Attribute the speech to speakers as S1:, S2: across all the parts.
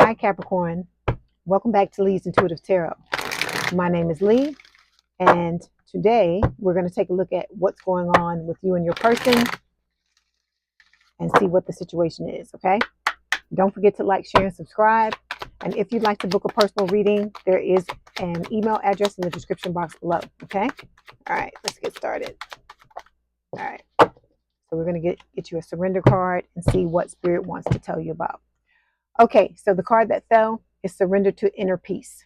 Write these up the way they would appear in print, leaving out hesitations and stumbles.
S1: Hi, Capricorn. Welcome back to Leigh's Intuitive Tarot. My name is Leigh, and today we're going to take a look at what's going on with you and your person and see what the situation is, okay? Don't forget to like, share, and subscribe. And if you'd like to book a personal reading, there is an email address in the description box below, okay? All right, let's get started. All right, so we're going to get you a surrender card and see what Spirit wants to tell you about. Okay, so the card that fell is surrender to inner peace.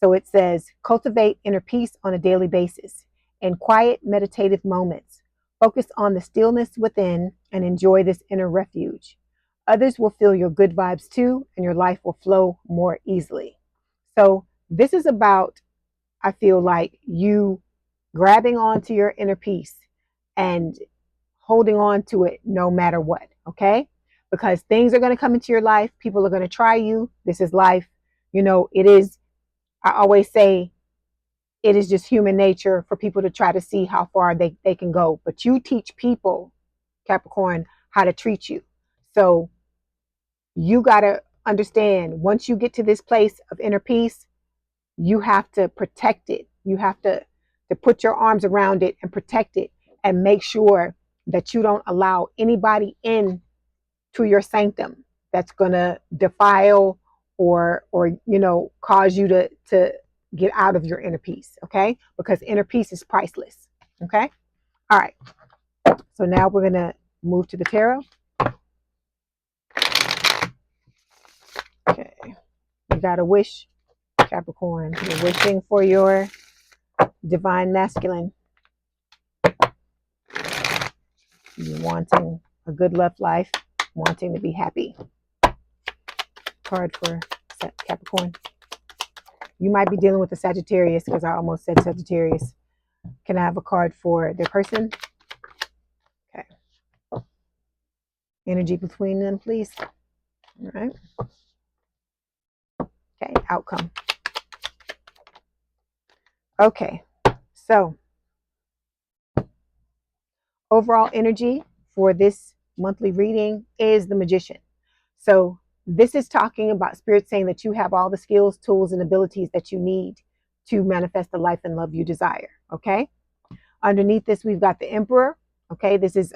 S1: So it says, cultivate inner peace on a daily basis. In quiet, meditative moments, focus on the stillness within and enjoy this inner refuge. Others will feel your good vibes too, and your life will flow more easily. So this is about, I feel like, you grabbing onto your inner peace and holding on to it no matter what, okay? Because things are going to come into your life. People are going to try you. This is life. You know, it is, I always say, it is just human nature for people to try to see how far they can go. But you teach people, Capricorn, how to treat you. So you got to understand, once you get to this place of inner peace, you have to protect it. You have to put your arms around it and protect it and make sure that you don't allow anybody in to your sanctum that's going to defile or you know, cause you to get out of your inner peace, okay? Because inner peace is priceless, okay? All right, so now we're going to move to the tarot. Okay, you got a wish, Capricorn. You're wishing for your divine masculine. You're wanting a good love life, wanting to be happy. Card for Capricorn. You might be dealing with a Sagittarius, because I almost said Sagittarius. Can I have a card for their person? Okay. Energy between them, please. All right. Okay, outcome. Okay, so overall energy for this monthly reading is the Magician. So this is talking about Spirit saying that you have all the skills, tools, and abilities that you need to manifest the life and love you desire, okay? Underneath this, we've got the Emperor, okay? This is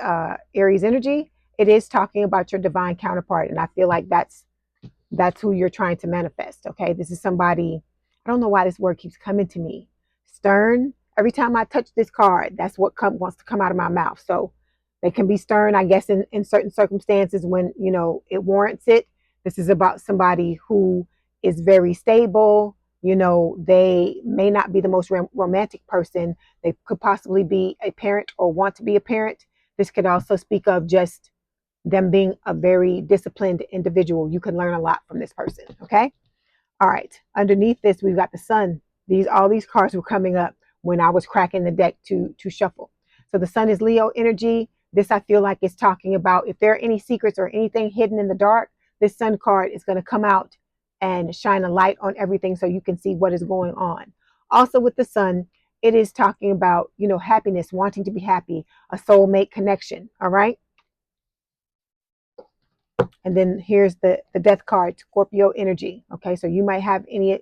S1: Aries energy. It is talking about your divine counterpart, and I feel like that's who you're trying to manifest, okay? This is somebody, I don't know why this word keeps coming to me. Stern. Every time I touch this card, that's what wants to come out of my mouth. So they can be stern, I guess, in certain circumstances when, you know, it warrants it. This is about somebody who is very stable. You know, they may not be the most romantic person. They could possibly be a parent or want to be a parent. This could also speak of just them being a very disciplined individual. You can learn a lot from this person, okay? All right, underneath this, we've got the Sun. All these cards were coming up when I was cracking the deck to shuffle. So the Sun is Leo energy. This, I feel like, is talking about if there are any secrets or anything hidden in the dark, this Sun card is going to come out and shine a light on everything so you can see what is going on. Also with the Sun, it is talking about, you know, happiness, wanting to be happy, a soulmate connection, all right? And then here's the Death card, Scorpio energy. Okay, so you might have any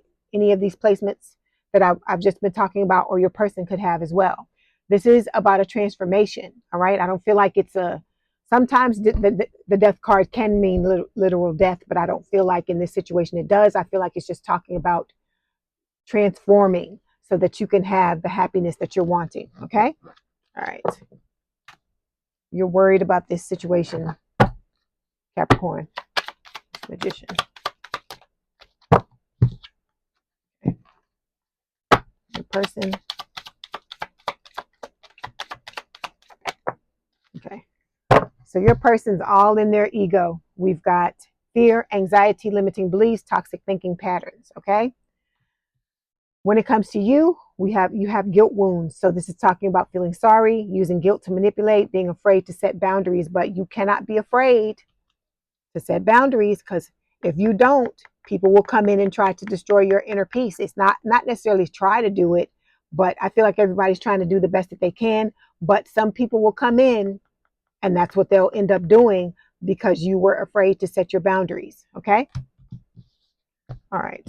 S1: of these placements that I've just been talking about, or your person could have as well. This is about a transformation. All right, I don't feel like it's a. Sometimes the Death card can mean literal death, but I don't feel like in this situation it does. I feel like it's just talking about transforming so that you can have the happiness that you're wanting. Okay, all right. You're worried about this situation, Capricorn. Magician. Okay. The person. Okay. So your person's all in their ego. We've got fear, anxiety, limiting beliefs, toxic thinking patterns. Okay. When it comes to you, you have guilt wounds. So this is talking about feeling sorry, using guilt to manipulate, being afraid to set boundaries, but you cannot be afraid to set boundaries, because if you don't, people will come in and try to destroy your inner peace. It's not necessarily try to do it, but I feel like everybody's trying to do the best that they can. But some people will come in and that's what they'll end up doing because you were afraid to set your boundaries. Okay. All right.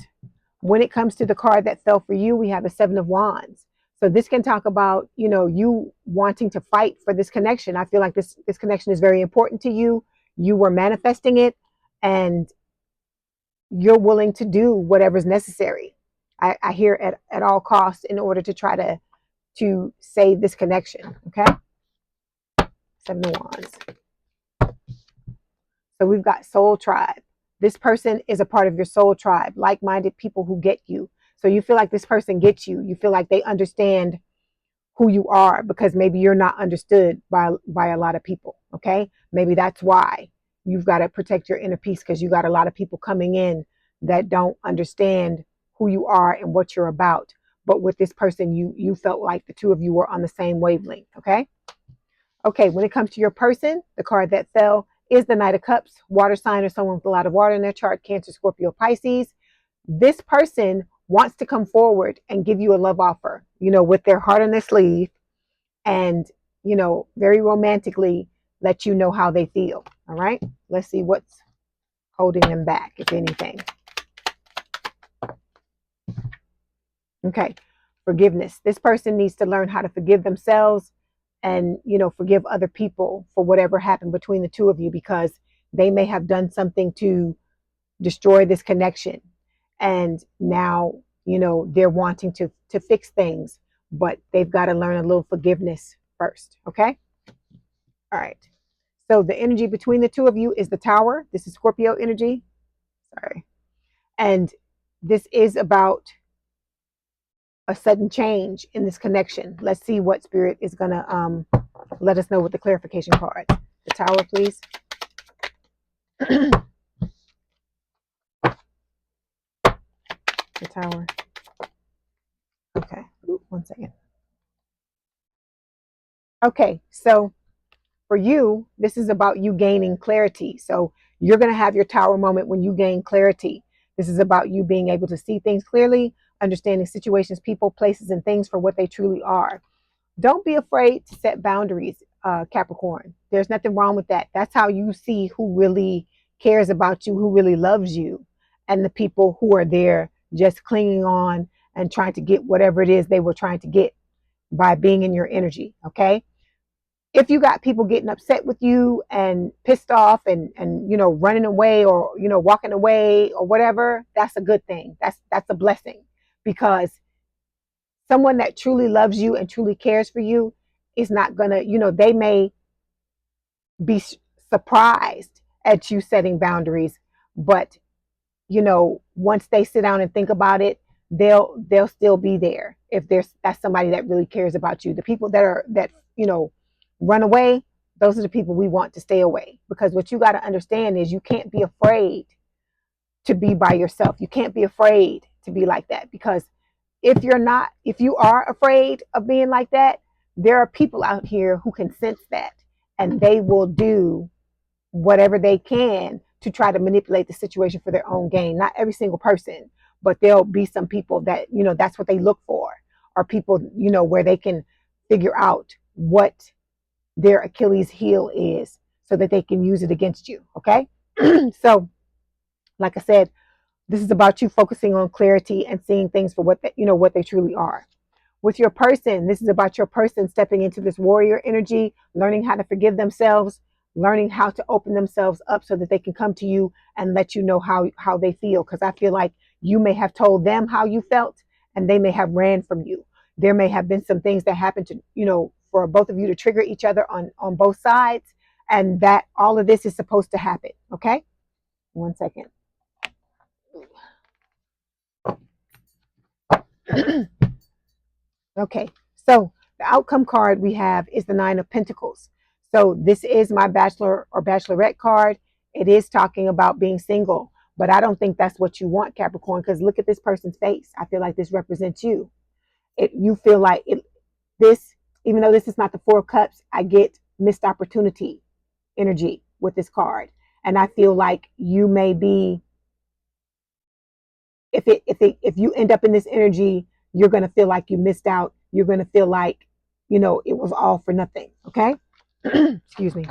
S1: When it comes to the card that fell for you, we have the Seven of Wands. So this can talk about, you wanting to fight for this connection. I feel like this connection is very important to you. You were manifesting it, and you're willing to do whatever's necessary. I hear at all costs in order to try to save this connection. Okay. Seven of Wands. So we've got soul tribe. This person is a part of your soul tribe, like-minded people who get you. So you feel like this person gets you. You feel like they understand who you are, because maybe you're not understood by a lot of people. Okay. Maybe that's why you've got to protect your inner peace, because you got a lot of people coming in that don't understand who you are and what you're about. But with this person, you felt like the two of you were on the same wavelength. Okay. Okay. When it comes to your person, the card that fell is the Knight of Cups, water sign or someone with a lot of water in their chart, Cancer, Scorpio, Pisces. This person wants to come forward and give you a love offer, with their heart on their sleeve, and, very romantically let you know how they feel. All right. Let's see what's holding them back, if anything. Okay. Forgiveness. This person needs to learn how to forgive themselves and, forgive other people for whatever happened between the two of you, because they may have done something to destroy this connection. And now, they're wanting to fix things, but they've got to learn a little forgiveness first. Okay. All right. So the energy between the two of you is the Tower. This is Scorpio energy. Sorry. And this is about a sudden change in this connection. Let's see what Spirit is going to let us know with the clarification cards. The Tower, please. The Tower. Okay. Ooh, 1 second. Okay. So for you, this is about you gaining clarity. So you're going to have your Tower moment when you gain clarity. This is about you being able to see things clearly, understanding situations, people, places, and things for what they truly are. Don't be afraid to set boundaries, Capricorn. There's nothing wrong with that. That's how you see who really cares about you, who really loves you, and the people who are there just clinging on and trying to get whatever it is they were trying to get by being in your energy. Okay. If you got people getting upset with you and pissed off and running away, or walking away or whatever, that's a good thing. That's a blessing, because someone that truly loves you and truly cares for you is not gonna, they may be surprised at you setting boundaries, but once they sit down and think about it, they'll still be there. If that's somebody that really cares about you. The people that run away, those are the people we want to stay away, because what you got to understand is you can't be afraid to be by yourself. You can't be afraid to be like that, because if you are afraid of being like that, there are people out here who can sense that, and they will do whatever they can to try to manipulate the situation for their own gain. Not every single person, but there'll be some people that, that's what they look for, or people, where they can figure out what their Achilles heel is so that they can use it against you. Okay. So, like I said, this is about you focusing on clarity and seeing things for what what they truly are. With your person, this is about your person stepping into this warrior energy, learning how to forgive themselves, learning how to open themselves up so that they can come to you and let you know how they feel. Because I feel like you may have told them how you felt, and they may have ran from you. There may have been some things that happened to, for both of you to trigger each other on both sides, and that all of this is supposed to happen. Okay. 1 second. Okay, so the outcome card we have is the Nine of Pentacles. So this is my bachelor or bachelorette card. It is talking about being single, but I don't think that's what you want, Capricorn, because look at this person's face. I feel like this represents you. You feel like this, even though this is not the Four of Cups, I get missed opportunity energy with this card. And I feel like you may be, if you end up in this energy, you're going to feel like you missed out. You're going to feel like, it was all for nothing. Okay. Excuse me.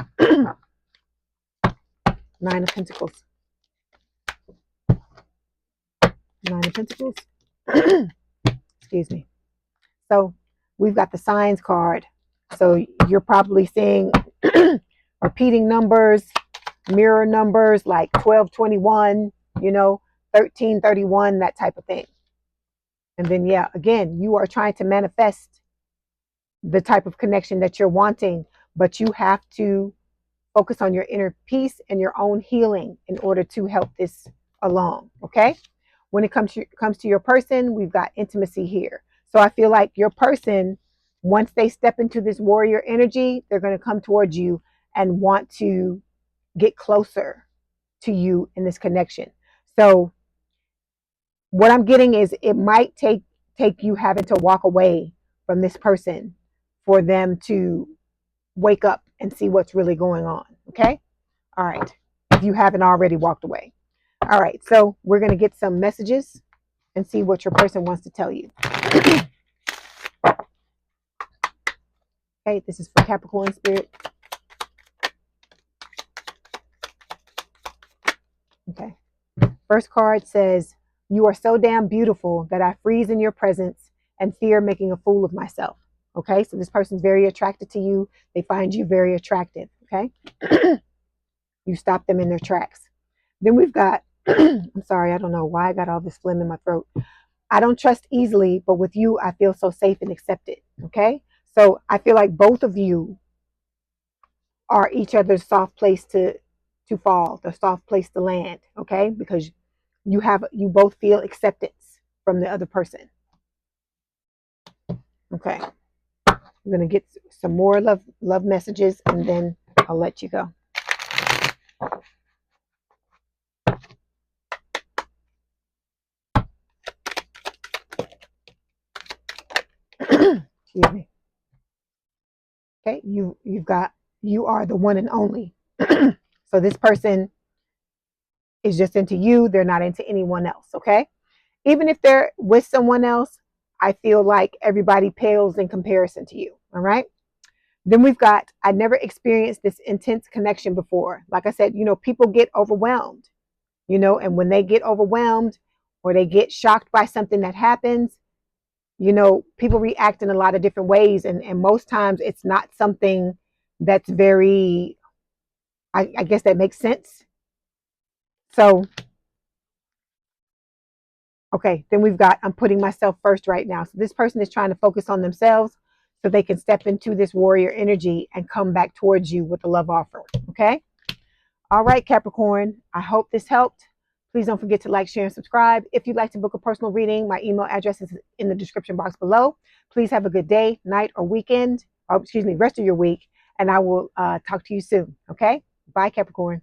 S1: Nine of Pentacles. Nine of Pentacles. Excuse me. So we've got the signs card. So you're probably seeing repeating numbers, mirror numbers like 1221, 1331, that type of thing. And then, yeah, again, you are trying to manifest the type of connection that you're wanting, but you have to focus on your inner peace and your own healing in order to help this along. Okay. When it comes to your person, we've got intimacy here. So I feel like your person, once they step into this warrior energy, they're going to come towards you and want to get closer to you in this connection. So what I'm getting is it might take you having to walk away from this person for them to wake up and see what's really going on. Okay. All right. If you haven't already walked away. All right. So we're going to get some messages and see what your person wants to tell you. Okay. This is for Capricorn spirit. Okay. First card says, "You are so damn beautiful that I freeze in your presence and fear making a fool of myself." Okay. So this person's very attracted to you. They find you very attractive. Okay. You stop them in their tracks. Then we've got, I'm sorry, I don't know why I got all this phlegm in my throat. "I don't trust easily, but with you, I feel so safe and accepted." Okay. So I feel like both of you are each other's soft place to fall, the soft place to land. Okay. Because you both feel acceptance from the other person. Okay. I'm going to get some more love messages and then I'll let you go. Excuse me. Okay, you are the one and only. So this person is just into you. They're not into anyone else. Okay. Even if they're with someone else, I feel like everybody pales in comparison to you. All right. Then we've got, "I never experienced this intense connection before." Like I said, people get overwhelmed, and when they get overwhelmed or they get shocked by something that happens, people react in a lot of different ways. And most times it's not something that's very, I guess that makes sense. So, okay, then we've got, "I'm putting myself first right now." So this person is trying to focus on themselves so they can step into this warrior energy and come back towards you with a love offer. Okay. All right, Capricorn. I hope this helped. Please don't forget to like, share, and subscribe. If you'd like to book a personal reading, my email address is in the description box below. Please have a good day, night, or weekend. Rest of your week. And I will talk to you soon. Okay. Bye, Capricorn.